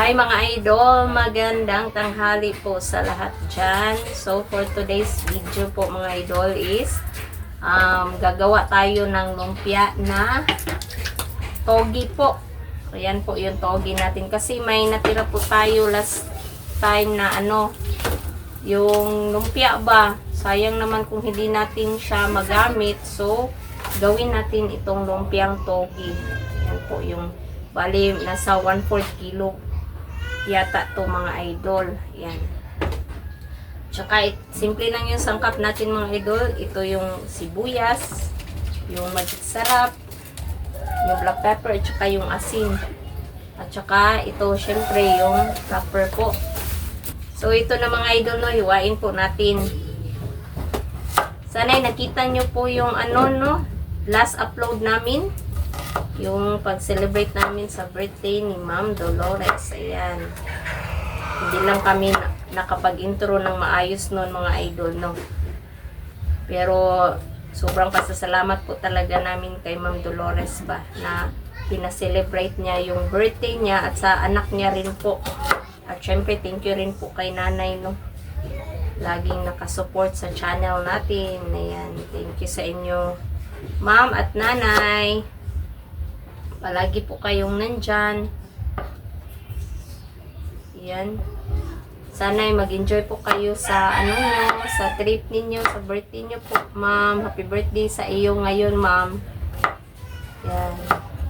Hi mga idol, magandang tanghali po sa lahat dyan. So for today's video po mga idol is gagawa tayo ng lumpia na togi po. Ayan po yung togi natin kasi may natira po tayo last time na yung lumpia ba. Sayang naman kung hindi natin siya magamit. So gawin natin itong lumpiang togi. Ayan po yung bali nasa 1/4 kilo yata to mga idol. Yan. Tsaka simple lang yung sangkap natin mga idol. Ito yung sibuyas, yung magic sarap, yung black pepper, at saka yung asin. At saka ito syempre yung pepper po. So ito na mga idol, no, hiwain po natin. Sana'y nakita nyo po yung last upload namin. Yung pag-celebrate namin sa birthday ni Ma'am Dolores. Ayan. Hindi lang kami nakapag-intro ng maayos noon mga idol, no. Pero sobrang pasasalamat po talaga namin kay Ma'am Dolores ba na pinaselebrate niya yung birthday niya at sa anak niya rin po. At syempre thank you rin po kay nanay, no. Laging nakasupport sa channel natin. Ayan. Thank you sa inyo, Ma'am at nanay. Palagi po kayong nandyan. Yan. Sana'y mag-enjoy po kayo sa sa trip ninyo, sa birthday nyo po, ma'am. Happy birthday sa iyo ngayon, ma'am. Yan.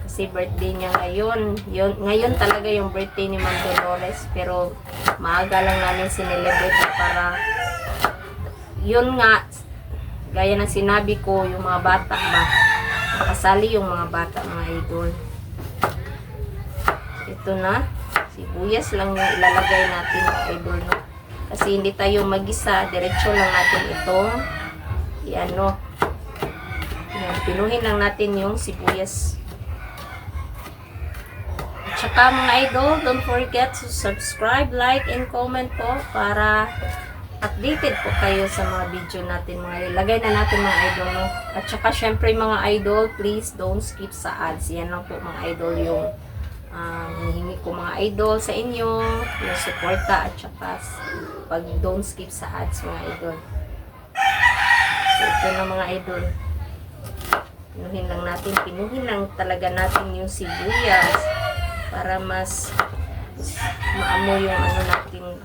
Kasi birthday niya ngayon. Ngayon talaga yung birthday ni Ma'am Dolores. Pero maaga lang namin sinelebrate para yun nga, gaya ng sinabi ko, yung mga bata ba, kasali yung mga bata mga idol. Ito na, sibuyas lang yung ilalagay natin mga idol, no? Kasi hindi tayo magisa, diretso lang natin itong yan, pinuhin lang natin yung sibuyas. At saka mga idol, don't forget to subscribe, like, and comment po para updated po kayo sa mga video natin, mga ilagay na natin mga idol, no? At saka syempre mga idol, please don't skip sa ads. Yan lang po mga idol yung hinihingi ko mga idol sa inyo, yung suporta at saka pag don't skip sa ads mga idol. So ito na mga idol, pinuhin lang talaga natin yung sibuyas para mas maamoy yung natin.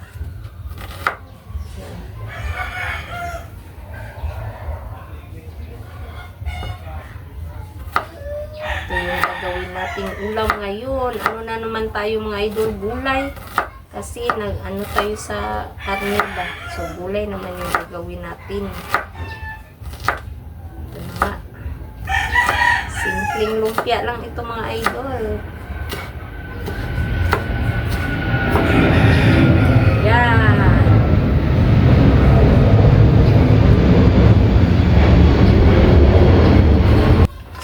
Ito yung gagawin nating ulam ngayon. Ano na naman tayo mga idol, gulay. Kasi tayo sa karne ba. So gulay naman yung gagawin natin. Ito na nga. Simpleng lumpia lang ito mga idol. Yan.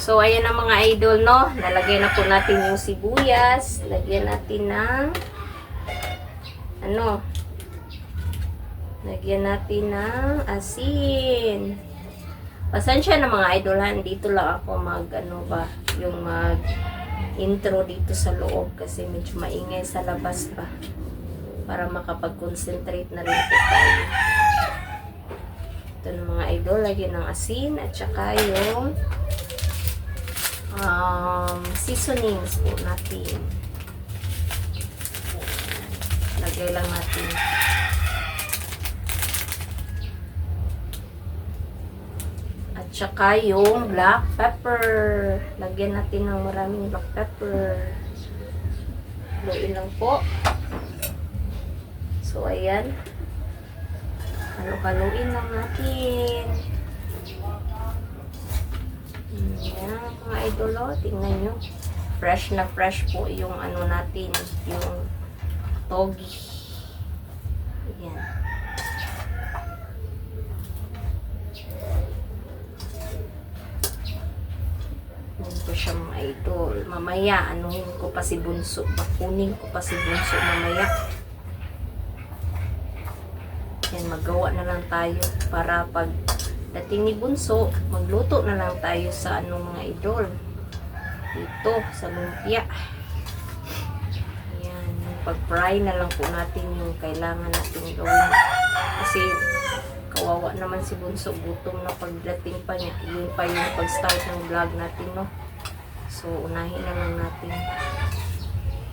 So, ayan na mga idol, no? Nalagay na po natin yung sibuyas. Lagyan natin ng lagyan natin ng asin. Pasensya na mga idol, ha? Dito lang ako yung mag-intro dito sa loob kasi medyo maingay sa labas pa. Para makapag-concentrate na rin po tayo. Ito na mga idol, lagyan ng asin at saka yung seasonings po natin. Lagay lang natin. At saka yung black pepper. Lagyan natin ng maraming black pepper. Haluin lang po. So ayan. Haluin lang natin. Yan mga idolo, tingnan nyo. Fresh na fresh po yung natin, yung togi. Ayan. Yan po siya mga idol. Mamaya, ko pa si Bunso. Bakunin ko pa si Bunso mamaya. Yan, magawa na lang tayo para pag dating ni Bunso, magluto na lang tayo sa mga idol. Dito, sa lumpia. Ayan. pag-fry na lang po natin yung kailangan natin gawin. Kasi kawawa naman si Bunso, gutom na pagdating pa niya. Yun pa yung pag-start ng vlog natin, no? So, unahin na lang natin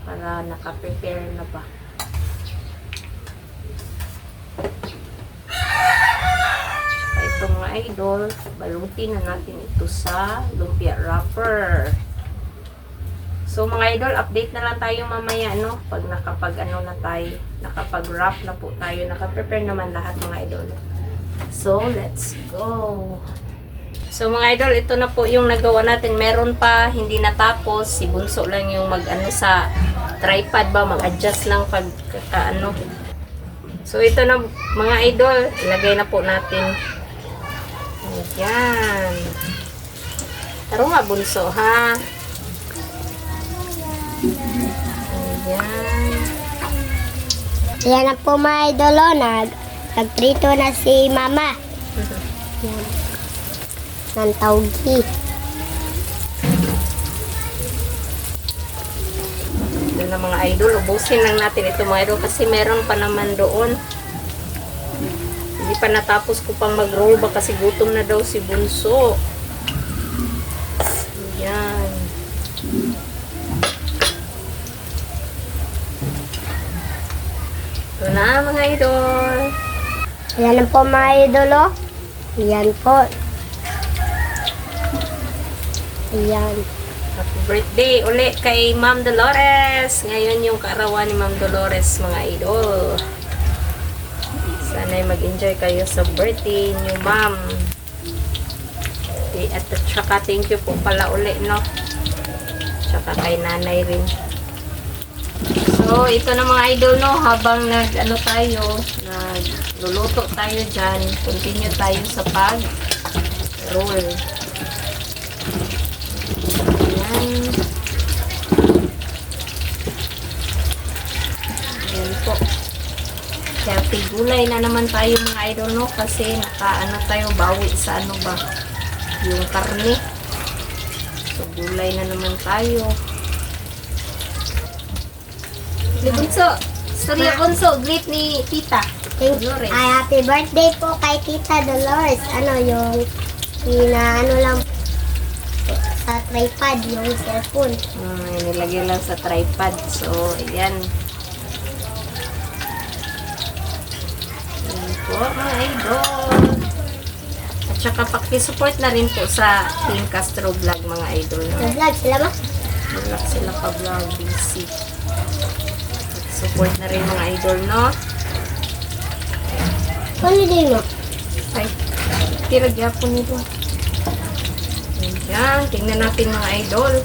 para naka-prepare na ba. Ito mga idol, balutin na natin ito sa lumpia wrapper. So mga idol, update na lang tayo mamaya, no? Pag nakapag-ano na tayo, nakapag-wrap na po tayo, nakaprepare naman lahat mga idol. So, let's go! So mga idol, ito na po yung nagawa natin. Meron pa, hindi natapos. Si Bunso lang yung mag-ano sa tripod ba, mag-adjust lang pag ano. So ito na mga idol, ilagay na po natin. Ayan. Taro nga Bunso, ha? Ayan. Yan na po mga idolo, nagprito na si mama. Yan. Ng tawgi. Ito na mga idol, ubusin lang natin ito mga idol kasi meron pa naman doon. Hindi pa natapos ko pang mag-roll ba kasi gutom na daw si Bunso. Ayan. Ito na mga idol. Yan na po mga idolo. Yan po. Yan. Happy birthday uli kay Ma'am Dolores. Ngayon yung kaarawan ni Ma'am Dolores mga idol. Sana'y mag-enjoy kayo sa birthday niyo Ma'am. Okay, at saka thank you po pala uli, no? Tsaka kay nanay rin. So, ito na mga idol, no? Habang nag-ano tayo, nagluluto tayo dyan, continue tayo sa pag-roll. Ayan. Ayan po. Kaya gulay na naman tayo mga idol, no? Kasi naka-ano tayo, bawi sa ano ba? Yung karne. So, gulay na naman tayo. Bunso, storya Bunso, greet ni Tita Dolores. Ay, happy birthday po kay Tita Dolores. Ano yung ano lang sa tripod, yung cellphone. Nilagay lang sa tripod. So, ayan. Ayan po, mga idol. At saka pakisupport na rin po sa Team Castro Vlog, mga idol. No? Nag-vlog sila ba? Wala sila ka-vlog, busy. Support na rin mga idol, no? Ano din mo? Ay, tiragyapon nito. Ayan, tingnan natin mga idol.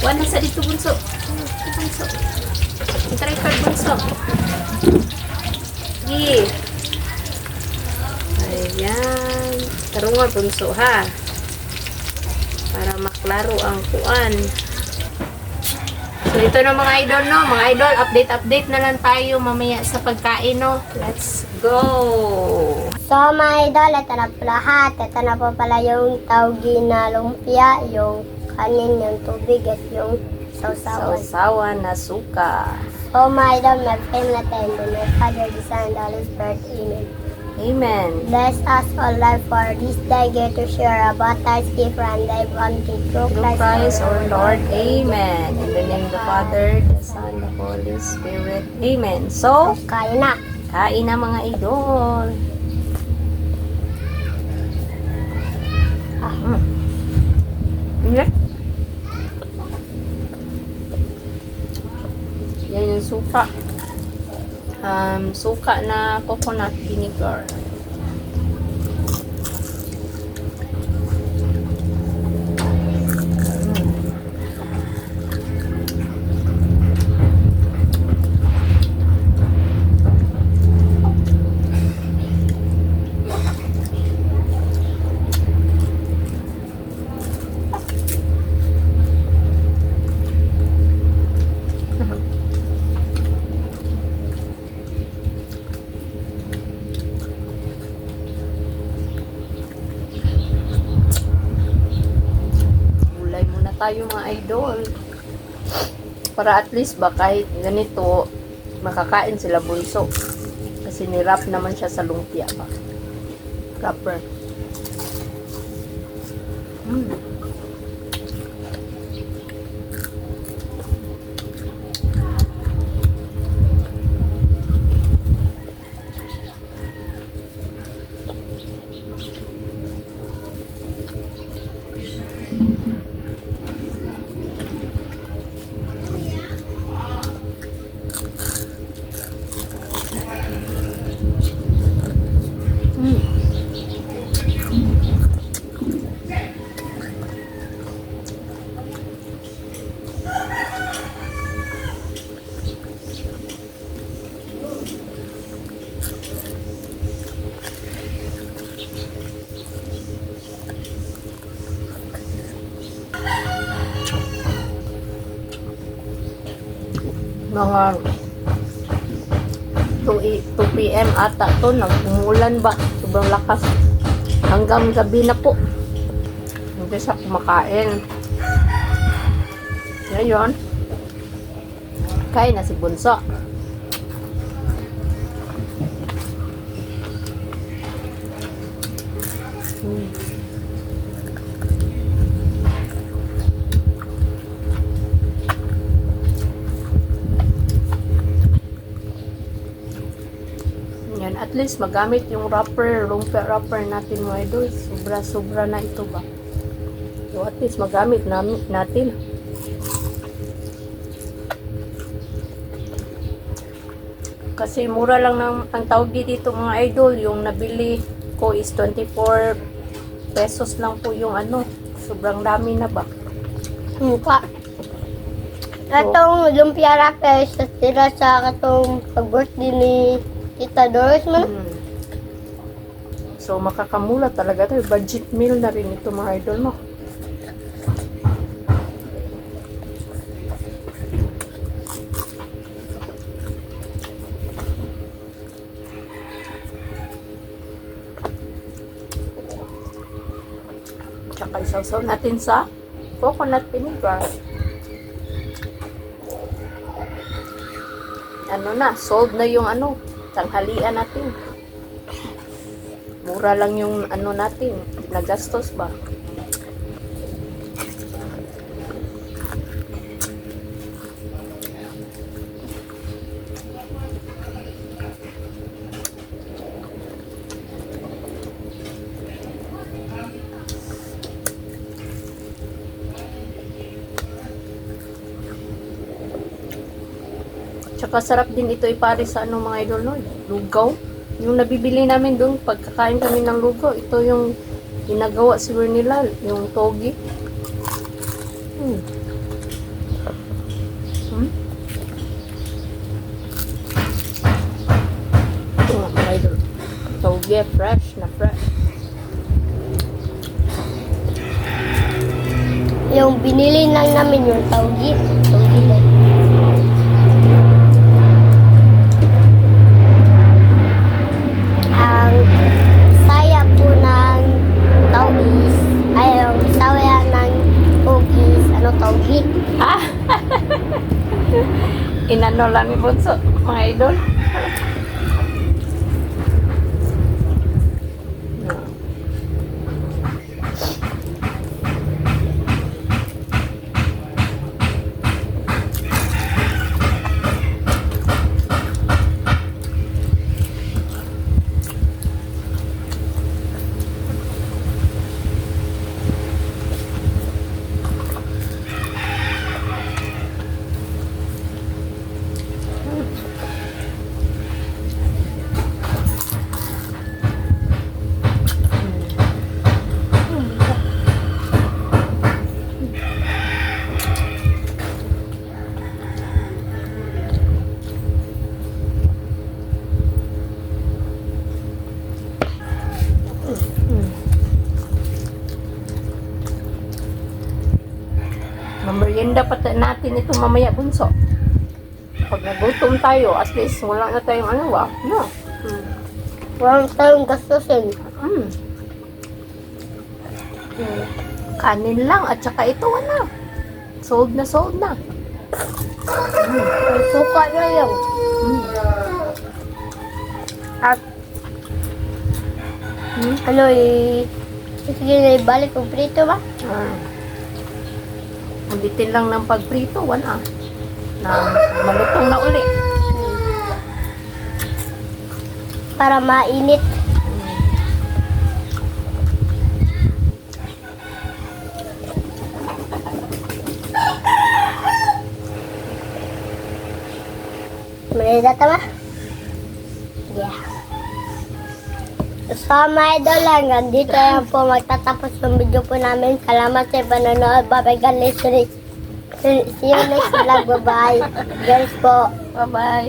Wala sa dito, Bunso. Bunso. Tripod, Bunso. Sige. Ayan. Tarunga, Bunso, ha? Para maklaro ang kuan. So, ito na mga idol, no? Mga idol, update na lang tayo mamaya sa pagkain, no? Let's go! So mga idol, ito na po lahat. Ito na po pala yung tawgi na lumpia, yung kanin, yung tubig, at yung sausawan. Sausawan na suka. So mga idol, mag-pray na tayo. In the Father, the Son, and the Holy Spirit. Amen. Amen. Bless us all, Lord, for this day, get to share about Thy gift and Thy bounty through Through Christ our Lord. Amen. In the name of the Father, the Son, the Holy Spirit. Amen. So, Kaya na. kain na mga idol. Yeah. Yan yung suka. Suka na coconut vinegar. Tayo mga idol para at least ba kahit ganito makakain sila bunso. Kasi nirap naman siya sa lumpia pa. Wrapper. Mga 2 p.m. ata to, nag-umulan ba? Sobrang lakas. Hanggang gabi na po. Hindi siya kumakain. Ngayon, kain na si Bunso. Yan, at least magamit yung wrapper, lumpia wrapper natin mga idol. Sobra-sobra na ito ba. So at least magamit natin. Kasi mura lang ang tawag dito mga idol. Yung nabili ko is 24 pesos lang po yung ano. Sobrang dami na ba. Mukha. Atong lumpia wrapper sa tira sa katong pag-birthday ni Tita Doris man. So makakamula talaga tayo. Budget meal na rin ito mga idol mo. Tsaka isaw-saw natin sa coconut vinegar. Ano na, solved na yung ano, tanghalian natin. Mura lang yung ano natin, nagastos ba? Tsaka sarap din ito ipare sa ano mga idol no, lugaw. Yung nabibili namin doon pagkakain kami ng lugaw, ito yung ginagawa siguro nila, yung togi. Ito nga mga idol. Togi, fresh na fresh. Yung binili lang namin yung tawgi. Tawgi lang. Ang saya po ng tawgis, ay ang saya ng tawgis, ano tawgi? Inano lang ni Bunso, mga idol. Merienda pa natin ito mamaya Bunso. Pag nagutom tayo, at least wala na tayong ano ba? No. Walang tayong gastusin. Kanin lang at saka ito ano. Sold na. Ang suka na lang. At ano sige na ibalik kung prito ba? Ulitin lang ng pagprito, wala. Na malutong na uli. Para mainit. Manila tama? Yeah. So mga idol lang, dito lang po magtatapos yung video po namin. Salamat sa panonood. Bye-bye guys. See you next vlog. Bye-bye. Guys po. Bye-bye.